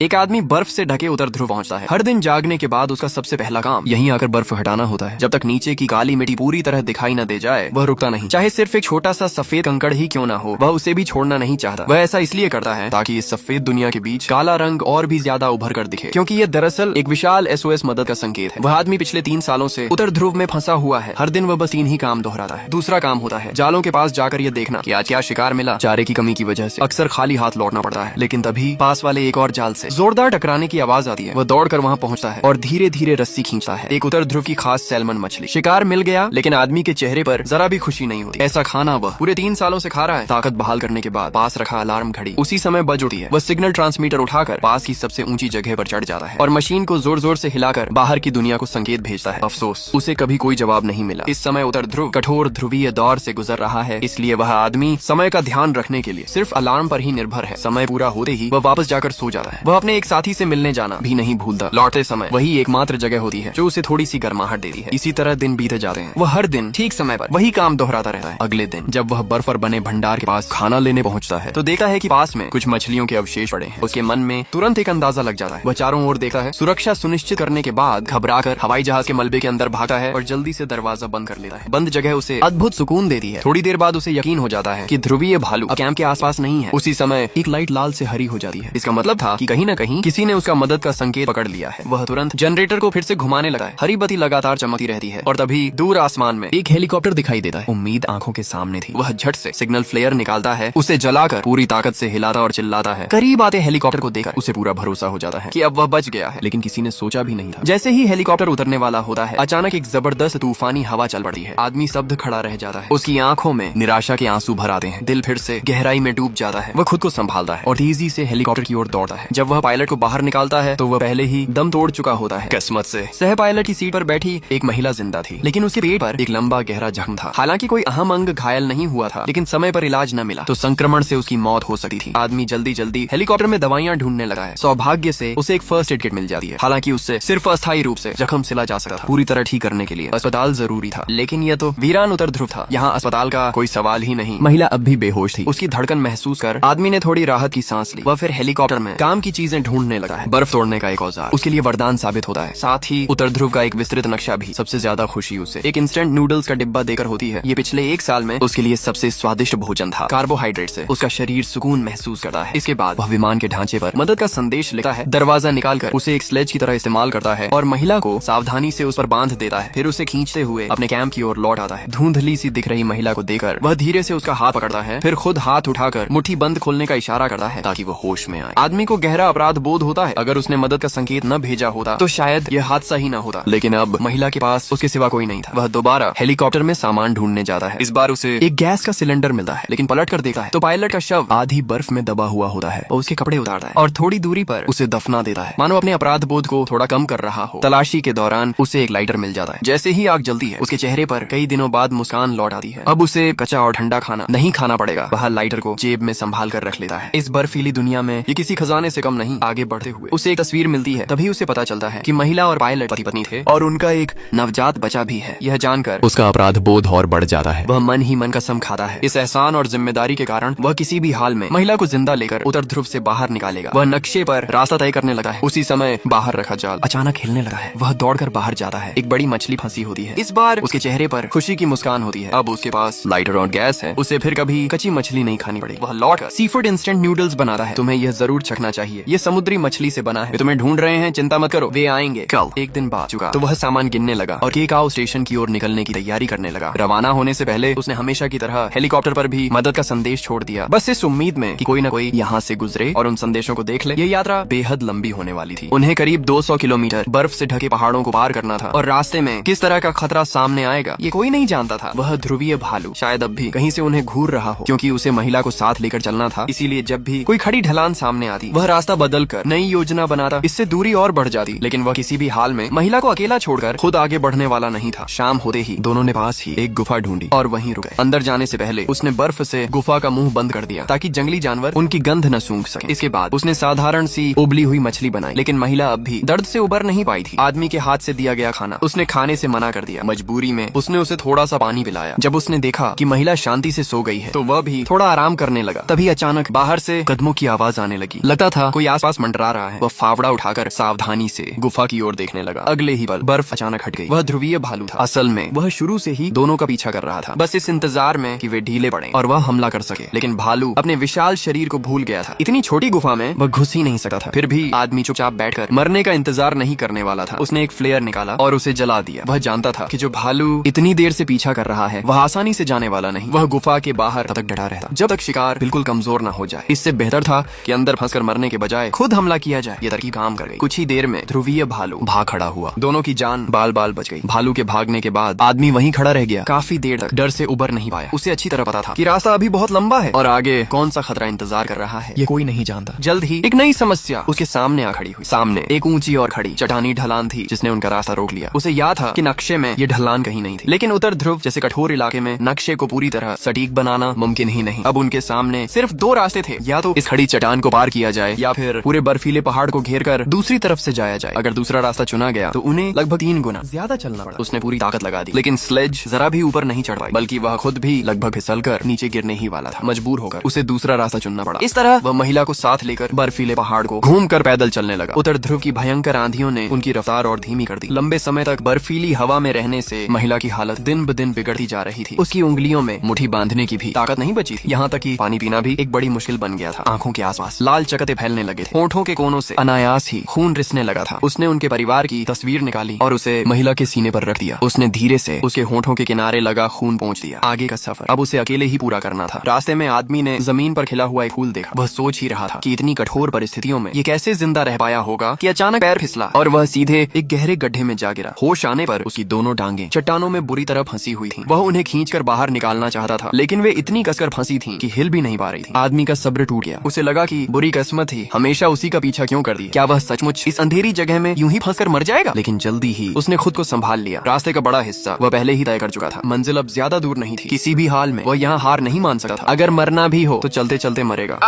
एक आदमी बर्फ से ढके उत्तर ध्रुव पहुंचता है। हर दिन जागने के बाद उसका सबसे पहला काम यहीं आकर बर्फ हटाना होता है। जब तक नीचे की काली मिट्टी पूरी तरह दिखाई न दे जाए वह रुकता नहीं, चाहे सिर्फ एक छोटा सा सफेद कंकड़ ही क्यों ना हो, वह उसे भी छोड़ना नहीं चाहता। वह ऐसा इसलिए करता है ताकि इस सफेद दुनिया के बीच काला रंग और भी ज्यादा उभर कर दिखे, क्योंकि ये दरअसल एक विशाल SOS मदद का संकेत है। वह आदमी पिछले 3 सालों से उत्तर ध्रुव में फंसा हुआ है। हर दिन वह बस 3 ही काम दोहराता है। दूसरा काम होता है जालों के पास जाकर ये देखना कि आज क्या शिकार मिला। चारे की कमी की वजह से अक्सर खाली हाथ लौटना पड़ता है, लेकिन तभी पास वाले एक और जाल से जोरदार टकराने की आवाज आती है। वह दौड़कर वहां पहुंचता है और धीरे धीरे रस्सी खींचता है। एक उत्तर ध्रुव की खास सैल्मन मछली। शिकार मिल गया, लेकिन आदमी के चेहरे पर जरा भी खुशी नहीं होती। ऐसा खाना वह पूरे 3 सालों से खा रहा है। ताकत बहाल करने के बाद पास रखा अलार्म घड़ी उसी समय बज उठती है। वह सिग्नल ट्रांसमीटर उठाकर पास की सबसे ऊंची जगह पर चढ़ जाता है और मशीन को जोर जोर से हिलाकर बाहर की दुनिया को संकेत भेजता है। अफसोस, उसे कभी कोई जवाब नहीं मिला। इस समय उत्तर ध्रुव कठोर ध्रुवीय दौर से गुजर रहा है, इसलिए वह आदमी समय का ध्यान रखने के लिए सिर्फ अलार्म पर ही निर्भर है। समय पूरा होते ही वह वापस जाकर सो जाता है। वह अपने एक साथी से मिलने जाना भी नहीं भूलता। लौटते समय वही एकमात्र जगह होती है जो उसे थोड़ी सी गर्माहट देती है। इसी तरह दिन बीते जाते हैं। वह हर दिन ठीक समय पर वही काम दोहराता रहता है। अगले दिन जब वह बर्फ पर बने भंडार के पास खाना लेने पहुंचता है तो देखता है कि पास में कुछ मछलियों के अवशेष पड़े हैं। उसके मन में तुरंत एक अंदाजा लग जाता है। वह चारों ओर देखता है। सुरक्षा सुनिश्चित करने के बाद घबराकर हवाई जहाज के मलबे के अंदर भागता है और जल्दी से दरवाजा बंद कर लेता है। बंद जगह उसे अद्भुत सुकून देती है। थोड़ी देर बाद उसे यकीन हो जाता है कि ध्रुवीय भालू अब कैंप के आसपास नहीं है। उसी समय एक लाइट लाल से हरी हो जाती है। इसका मतलब था कि कहीं न कहीं किसी ने उसका मदद का संकेत पकड़ लिया है। वह तुरंत जनरेटर को फिर से घुमाने लगा है। हरी बत्ती लगातार चमकती रहती है और तभी दूर आसमान में एक हेलीकॉप्टर दिखाई देता है। उम्मीद आंखों के सामने थी। वह झट से सिग्नल फ्लेयर निकालता है, उसे जलाकर पूरी ताकत से हिलाता और चिल्लाता है। करीब आते हेलीकॉप्टर को देखकर उसे पूरा भरोसा हो जाता है कि अब वह बच गया है, लेकिन किसी ने सोचा भी नहीं था। जैसे ही हेलीकॉप्टर उतरने वाला होता है, अचानक एक जबरदस्त तूफानी हवा चल पड़ती है। आदमी स्तब्ध खड़ा रह जाता है। उसकी आंखों में निराशा के आंसू भर आते हैं। दिल फिर से गहराई में डूब जाता है। वह खुद को संभालता है और तेजी से हेलीकॉप्टर की ओर दौड़ता है। जब वह पायलट को बाहर निकालता है तो वह पहले ही दम तोड़ चुका होता है। किस्मत से सह पायलट की सीट पर बैठी एक महिला जिंदा थी, लेकिन उसके पेट पर एक लंबा गहरा जख्म था। हालांकि कोई अहम अंग घायल नहीं हुआ था, लेकिन समय पर इलाज न मिला तो संक्रमण से उसकी मौत हो सकती थी। आदमी जल्दी जल्दी हेलीकॉप्टर में दवाइयां ढूंढने लगा है। सौभाग्य से उसे एक फर्स्ट एड किट मिल जाती है। हालांकि उससे सिर्फ अस्थायी रूप से जख्म सिला जा सकता था। पूरी तरह ठीक करने के लिए अस्पताल जरूरी था, लेकिन यह तो वीरान उत्तर ध्रुव था। यहाँ अस्पताल का कोई सवाल ही नहीं। महिला अब भी बेहोश थी। उसकी धड़कन महसूस कर आदमी ने थोड़ी राहत की सांस ली। वह फिर हेलीकॉप्टर में काम की चीजें ढूंढने लगा है। बर्फ तोड़ने का एक औजार उसके लिए वरदान साबित होता है। साथ ही उत्तर ध्रुव का एक विस्तृत नक्शा भी। सबसे ज्यादा खुशी उसे एक इंस्टेंट नूडल्स का डिब्बा देकर होती है। ये पिछले 1 साल में उसके लिए सबसे स्वादिष्ट भोजन था। कार्बोहाइड्रेट से उसका शरीर सुकून महसूस करता है। इसके बाद वह विमान के ढांचे पर मदद का संदेश लिखता है। दरवाजा निकालकर उसे एक स्लेज की तरह इस्तेमाल करता है और महिला को सावधानी से उस पर बांध देता है। फिर उसे खींचते हुए अपने कैंप की ओर लौट आता है। धुंधली सी दिख रही महिला को देखकर वह धीरे से उसका हाथ पकड़ता है। फिर खुद हाथ उठाकर मुट्ठी बंद खोलने का इशारा करता है ताकि वो होश में आए। आदमी को गहरा अपराध बोध होता है। अगर उसने मदद का संकेत न भेजा होता तो शायद यह हादसा ही न होता, लेकिन अब महिला के पास उसके सिवा कोई नहीं था। वह दोबारा हेलीकॉप्टर में सामान ढूंढने जाता है। इस बार उसे एक गैस का सिलेंडर मिलता है, लेकिन पलट कर देखता है तो पायलट का शव आधी बर्फ में दबा हुआ होता है। वो उसके कपड़े उतारता है और थोड़ी दूरी पर उसे दफना देता है, मानो अपने अपराध बोध को थोड़ा कम कर रहा हो। तलाशी के दौरान उसे एक लाइटर मिल जाता है। जैसे ही आग जलती है उसके चेहरे पर कई दिनों बाद मुस्कान लौट आती है। अब उसे कच्चा और ठंडा खाना नहीं खाना पड़ेगा। वह लाइटर को जेब में संभाल कर रख लेता है। इस बर्फीली दुनिया में ये किसी खजाने से कम नहीं। आगे बढ़ते हुए उसे एक तस्वीर मिलती है। तभी उसे पता चलता है कि महिला और पायलट पति पत्नी थे और उनका एक नवजात बच्चा भी है। यह जानकर उसका अपराध बोध और बढ़ जाता है। वह मन ही मन कसम खाता है इस एहसान और जिम्मेदारी के कारण वह किसी भी हाल में महिला को जिंदा लेकर उत्तर ध्रुव से बाहर निकालेगा। वह नक्शे पर रास्ता तय करने लगा है। उसी समय बाहर रखा जाल अचानक हिलने लगा है। वह दौड़कर बाहर जाता है। एक बड़ी मछली फंसी होती है। इस बार उसके चेहरे पर खुशी की मुस्कान होती है। अब उसके पास लाइटर और गैस है। उसे फिर कभी कच्ची मछली नहीं खानी पड़ेगी। वह लौटकर सी फूड इंस्टेंट नूडल्स बनाता है। तुम्हें यह जरूर चखना चाहिए। ये समुद्री मछली से बना है। वे तुम्हें ढूंढ रहे हैं, चिंता मत करो, वे आएंगे कल। एक दिन बाद चुका तो वह सामान गिनने लगा और केकाओ स्टेशन की ओर निकलने की तैयारी करने लगा। रवाना होने से पहले उसने हमेशा की तरह हेलीकॉप्टर पर भी मदद का संदेश छोड़ दिया, बस इस उम्मीद में कि कोई न कोई यहाँ से गुजरे और उन संदेशों को देख ले। ये यात्रा बेहद लंबी होने वाली थी। उन्हें करीब 200 किलोमीटर बर्फ से ढके पहाड़ों को पार करना था और रास्ते में किस तरह का खतरा सामने आएगा ये कोई नहीं जानता था। वह ध्रुवीय भालू शायद अब भी कहीं से उन्हें घूर रहा हो, क्योंकि उसे महिला को साथ लेकर चलना था। इसीलिए जब भी कोई खड़ी ढलान सामने आती वह रास्ता बदल कर नई योजना बनाता। इससे दूरी और बढ़ जाती, लेकिन वह किसी भी हाल में महिला को अकेला छोड़कर खुद आगे बढ़ने वाला नहीं था। शाम होते ही दोनों ने पास ही एक गुफा ढूंढी और वहीं रुके। अंदर जाने से पहले उसने बर्फ से गुफा का मुंह बंद कर दिया ताकि जंगली जानवर उनकी गंध न सूंघ सके। इसके बाद उसने साधारण सी उबली हुई मछली बनाई, लेकिन महिला अब भी दर्द से उबर नहीं पाई थी। आदमी के हाथ से दिया गया खाना उसने खाने से मना कर दिया। मजबूरी में उसने उसे थोड़ा सा पानी पिलाया। जब उसने देखा कि महिला शांति से सो गई है तो वह भी थोड़ा आराम करने लगा। तभी अचानक बाहर से कदमों की आवाज आने लगी। लगता था कोई आसपास मंडरा रहा है। वह फावड़ा उठाकर सावधानी से गुफा की ओर देखने लगा। अगले ही पल बर्फ अचानक हट गई। वह ध्रुवीय भालू था। असल में वह शुरू से ही दोनों का पीछा कर रहा था, बस इस इंतजार में कि वे ढीले पड़े और वह हमला कर सके। लेकिन भालू अपने विशाल शरीर को भूल गया था। इतनी छोटी गुफा में वह घुस ही नहीं सकता था। फिर भी आदमी चुपचाप बैठकर मरने का इंतजार नहीं करने वाला था। उसने एक फ्लेयर निकाला और उसे जला दिया। वह जानता था कि जो भालू इतनी देर से पीछा कर रहा है वह आसानी से जाने वाला नहीं। वह गुफा के बाहर तब तक डटा रहता जब तक शिकार बिल्कुल कमजोर न हो जाए। इससे बेहतर था कि अंदर फंसकर मरने के बजाय खुद हमला किया जाए। ये तरकीब काम कर गई। कुछ ही देर में ध्रुवीय भालू भाग खड़ा हुआ। दोनों की जान बाल बाल बच गई। भालू के भागने के बाद आदमी वहीं खड़ा रह गया। काफी देर तक डर से उबर नहीं पाया। उसे अच्छी तरह पता था कि रास्ता अभी बहुत लंबा है और आगे कौन सा खतरा इंतजार कर रहा है ये कोई नहीं जानता। जल्द ही एक नई समस्या उसके सामने आ खड़ी हुई। सामने एक ऊंची और खड़ी चट्टानी ढलान थी जिसने उनका रास्ता रोक लिया। उसे याद था कि नक्शे में ये ढलान कहीं नहीं थी, लेकिन उत्तर ध्रुव जैसे कठोर इलाके में नक्शे को पूरी तरह सटीक बनाना मुमकिन ही नहीं। अब उनके सामने सिर्फ दो रास्ते थे, या तो इस खड़ी चट्टान को पार किया जाए या फिर पूरे बर्फीले पहाड़ को घेर कर दूसरी तरफ से जाया जाए। अगर दूसरा रास्ता चुना गया तो उन्हें लगभग 3 गुना ज्यादा चलना पड़ा। उसने पूरी ताकत लगा दी, लेकिन स्लेज जरा भी ऊपर नहीं चढ़ पाई, बल्कि वह खुद भी लगभग फिसलकर नीचे गिरने ही वाला था। मजबूर होकर उसे दूसरा रास्ता चुनना पड़ा। इस तरह वह महिला को साथ लेकर बर्फीले पहाड़ को घूमकर पैदल चलने लगा। उत्तर ध्रुव की भयंकर आंधियों ने उनकी रफ्तार और धीमी कर दी। लंबे समय तक बर्फीली हवा में रहने से महिला की हालत दिन ब दिन बिगड़ती जा रही थी। उसकी उंगलियों में मुट्ठी बांधने की भी ताकत नहीं बची थी। यहाँ तक कि पानी पीना भी एक बड़ी मुश्किल बन गया था। आंखों के आसपास लाल चकत्ते फैलने लगे थे। होंठों के कोनों से अनायास ही खून रिसने लगा था। उसने उनके परिवार की तस्वीर निकाली और उसे महिला के सीने पर रख दिया। उसने धीरे से उसके होंठों के किनारे लगा खून पहुँच दिया। आगे का सफर अब उसे अकेले ही पूरा करना था। रास्ते में आदमी ने जमीन पर खिला हुआ एक फूल देखा। वह सोच ही रहा था कि इतनी कठोर परिस्थितियों में ये कैसे जिंदा रह पाया होगा कि अचानक पैर फिसला और वह सीधे एक गहरे गड्ढे में जा गिरा। होश आने पर उसकी दोनों टांगें चट्टानों में बुरी तरह फंसी हुई थीं। वह उन्हें खींचकर बाहर निकालना चाहता था, लेकिन वे इतनी कसकर फंसी थीं कि हिल भी नहीं पा रही थी। आदमी का सब्र टूट गया। उसे लगा कि बुरी किस्मत ही हमेशा उसी का पीछा क्यों कर दी। क्या वह सचमुच इस अंधेरी जगह में यूं ही फंसकर मर जाएगा? लेकिन जल्दी ही उसने खुद को संभाल लिया। रास्ते का बड़ा हिस्सा वह पहले ही तय कर चुका था। मंजिल अब ज्यादा दूर नहीं थी। किसी भी हाल में वह यहाँ हार नहीं मान सकता था। अगर मरना भी हो तो चलते चलते मरेगा।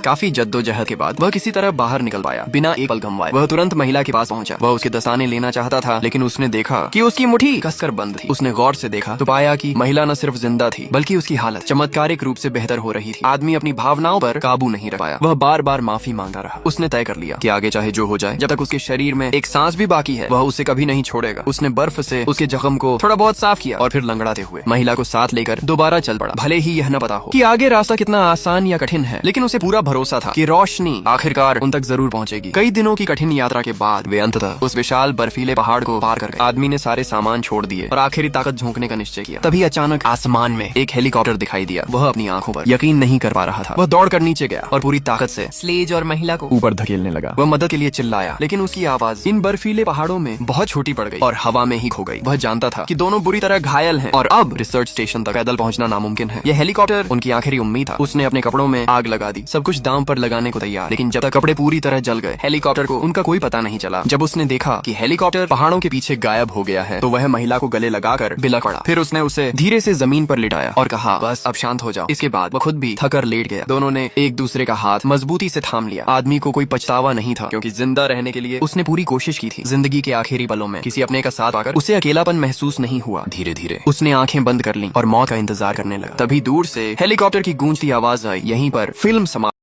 काफी जद्दोजहद के बाद वह किसी तरह बाहर निकल पाया बिना एक पल गंवाए। वह तुरंत महिला के पास पहुंचा। वह उसके दस्ताने लेना चाहता था, लेकिन उसने देखा कि उसकी मुट्ठी कसकर बंद थी। उसने गौर से देखा तो पाया कि महिला न सिर्फ जिंदा थी, बल्कि उसकी हालत चमत्कारिक रूप से बेहतर हो रही थी। आदमी अपनी भावनाओं पर काबू नहीं रख पाया। वह बार बार माफी मांगता रहा। उसने तय कर लिया कि आगे चाहे जो हो जाए, जब तक उसके शरीर में एक सांस भी बाकी है वह उसे कभी नहीं छोड़ेगा। उसने बर्फ से उसके जख्म को थोड़ा बहुत साफ किया और फिर लंगड़ाते हुए महिला को साथ लेकर दोबारा चल पड़ा। भले ही यह न पता हो कि आगे रास्ता कितना आसान या कठिन है, लेकिन उसे पूरा भरोसा था कि रोशनी आखिरकार उन तक जरूर पहुंचेगी। कई दिनों की कठिन यात्रा के बाद वे अंततः उस विशाल बर्फीले पहाड़ को पार कर गए। आदमी ने सारे सामान छोड़ दिए और आखिरी ताकत झोंकने का निश्चय किया। तभी अचानक आसमान में एक हेलीकॉप्टर दिखाई दिया। वह अपनी आंखों पर यकीन नहीं कर पा रहा था। वह दौड़कर नीचे गया और पूरी ताकत से स्लेज और महिला को ऊपर धकेलने लगा। वह मदद के लिए चिल्लाया, लेकिन उसकी आवाज इन बर्फीले पहाड़ों में बहुत छोटी पड़ गई और हवा में ही खो गई। वह जानता था कि दोनों बुरी तरह घायल हैं और अब रिसर्च स्टेशन तक पैदल पहुंचना नामुमकिन है। यह हेलीकॉप्टर उनकी आखिरी उम्मीद था। उसने अपने कपड़ों में आग लगा दी, सब कुछ दांव पर लगाने को तैयार, लेकिन जब तक कपड़े पूरी तरह जल गए हेलीकॉप्टर को उनका कोई पता नहीं चला। जब उसने देखा कि हेलीकॉप्टर पहाड़ों के पीछे गायब हो गया है तो वह महिला को गले लगाकर बिलख पड़ा। फिर उसने उसे धीरे से जमीन पर लिटाया और कहा, बस अब शांत हो जाओ। इसके बाद वह खुद भी थकर लेट गया। दोनों ने एक दूसरे का हाथ मजबूती से थाम लिया। आदमी को कोई पछतावा नहीं था, क्योंकि जिंदा रहने के लिए उसने पूरी कोशिश की थी। जिंदगी के आखिरी पलों में किसी अपने का साथ पाकर उसे अकेलापन महसूस नहीं हुआ। धीरे धीरे उसने आंखें बंद कर लीं और मौत का इंतजार करने लगा। तभी दूर से हेलीकॉप्टर की गूंजती आवाज आई। यहीं पर फिल्म समाप्त।